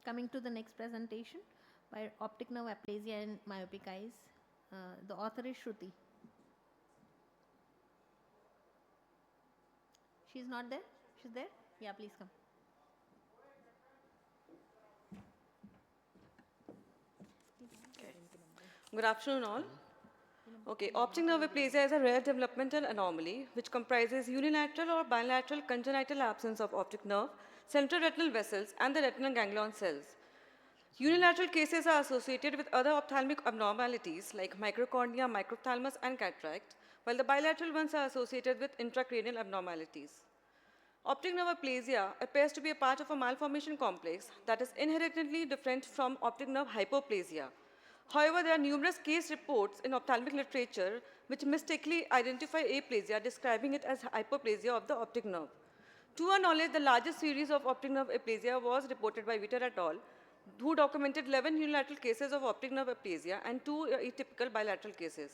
Coming to the next presentation by optic nerve aplasia in myopic eyes. The author is Shruti. She's not there? She's there? Yeah, please come. Good afternoon all. Okay, optic nerve aplasia is a rare developmental anomaly which comprises unilateral or bilateral congenital absence of optic nerve, central retinal vessels, and the retinal ganglion cells. Unilateral cases are associated with other ophthalmic abnormalities like microcornea, microphthalmus, and cataract, while the bilateral ones are associated with intracranial abnormalities. Optic nerve aplasia appears to be a part of a malformation complex that is inherently different from optic nerve hypoplasia. However, there are numerous case reports in ophthalmic literature which mistakenly identify aplasia, describing it as hypoplasia of the optic nerve. To our knowledge, the largest series of optic nerve aplasia was reported by Viter et al., who documented 11 unilateral cases of optic nerve aplasia and 2 atypical bilateral cases.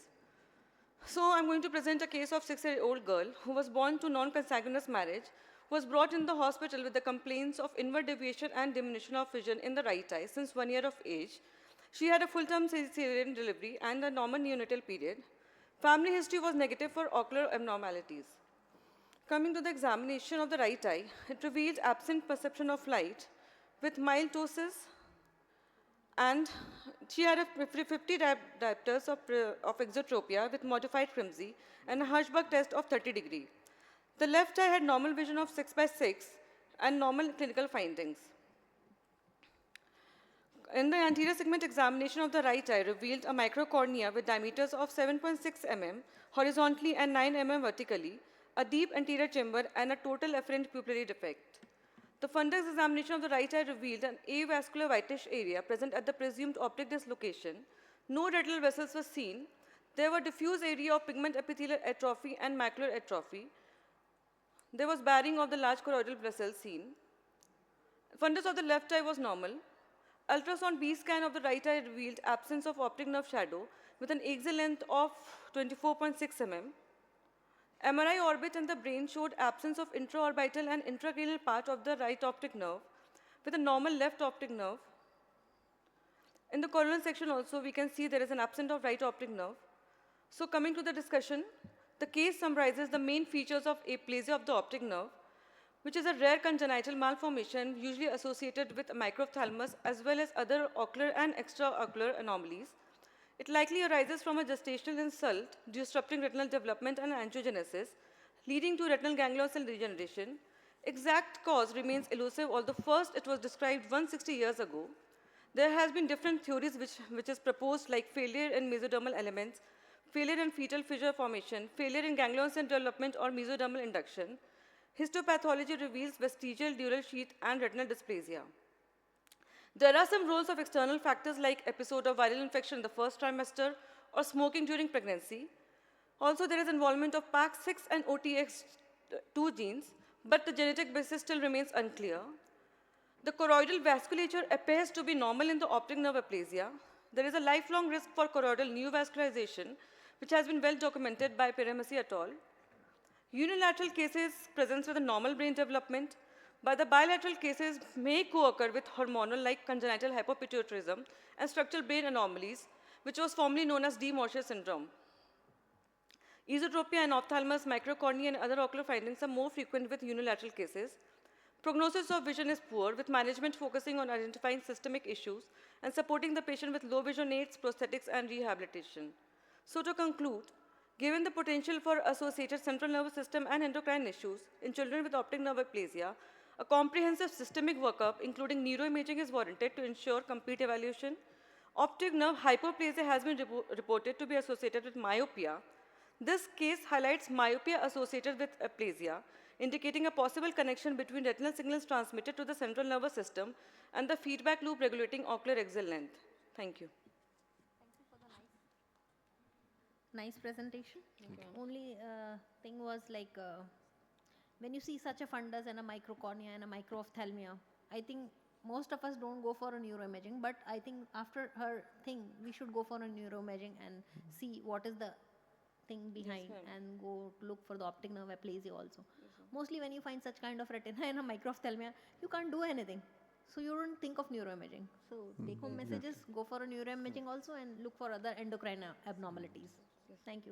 So I'm going to present a case of a 6-year-old girl who was born to non-consanguineous marriage, who was brought in the hospital with the complaints of inward deviation and diminution of vision in the right eye since 1 year of age. She had a full-term cesarean delivery and a normal neonatal period. Family history was negative for ocular abnormalities. Coming to the examination of the right eye, it revealed absent perception of light with mild ptosis, and she had a 50 diopters of exotropia with modified crimsy and a Hirschberg test of 30 degree. The left eye had normal vision of 6/6 and normal clinical findings. In the anterior segment examination of the right eye revealed a microcornea with diameters of 7.6 mm horizontally and 9 mm vertically, a deep anterior chamber, and a total afferent pupillary defect. The fundus examination of the right eye revealed an avascular whitish area present at the presumed optic dislocation. No retinal vessels were seen. There were diffuse area of pigment epithelial atrophy and macular atrophy. There was barring of the large choroidal vessels seen. Fundus of the left eye was normal. Ultrasound B scan of the right eye revealed absence of optic nerve shadow with an axial length of 24.6 mm. MRI orbit in the brain showed absence of intraorbital and intracranial part of the right optic nerve with a normal left optic nerve. In the coronal section also, we can see there is an absence of right optic nerve. So coming to the discussion, the case summarizes the main features of aplasia of the optic nerve, which is a rare congenital malformation usually associated with microphthalmus as well as other ocular and extraocular anomalies. It likely arises from a gestational insult disrupting retinal development and angiogenesis, leading to retinal ganglion cell degeneration. Exact cause remains elusive, although first it was described 160 years ago. There has been different theories which is proposed, like failure in mesodermal elements, failure in fetal fissure formation, failure in ganglion cell development, or mesodermal induction. Histopathology reveals vestigial dural sheath and retinal dysplasia. There are some roles of external factors like episode of viral infection in the first trimester or smoking during pregnancy. Also, there is involvement of PAX6 and OTX2 genes, but the genetic basis still remains unclear. The choroidal vasculature appears to be normal in the optic nerve aplasia. There is a lifelong risk for choroidal neovascularization, which has been well documented by Piramesi et al. Unilateral cases presents with a normal brain development, but the bilateral cases may co-occur with hormonal like congenital hypopituitarism and structural brain anomalies, which was formerly known as de Mortier syndrome. Esotropia and ophthalmus, microcornea, and other ocular findings are more frequent with unilateral cases. Prognosis of vision is poor, with management focusing on identifying systemic issues and supporting the patient with low vision aids, prosthetics, and rehabilitation. So to conclude, given the potential for associated central nervous system and endocrine issues in children with optic nerve aplasia, a comprehensive systemic workup, including neuroimaging, is warranted to ensure complete evaluation. Optic nerve hypoplasia has been reported to be associated with myopia. This case highlights myopia associated with aplasia, indicating a possible connection between retinal signals transmitted to the central nervous system and the feedback loop regulating ocular axial length. Thank you. Thank you for the nice presentation. Only thing was like, when you see such a fundus and a microcornea and a microophthalmia, I think most of us don't go for a neuroimaging, but I think after her thing, we should go for a neuroimaging and see what is the thing behind, and go look for the optic nerve aplasia also. Mostly when you find such kind of retina and a microophthalmia, you can't do anything. So you don't think of neuroimaging. So take home messages, go for a neuroimaging also and look for other endocrine abnormalities. Thank you.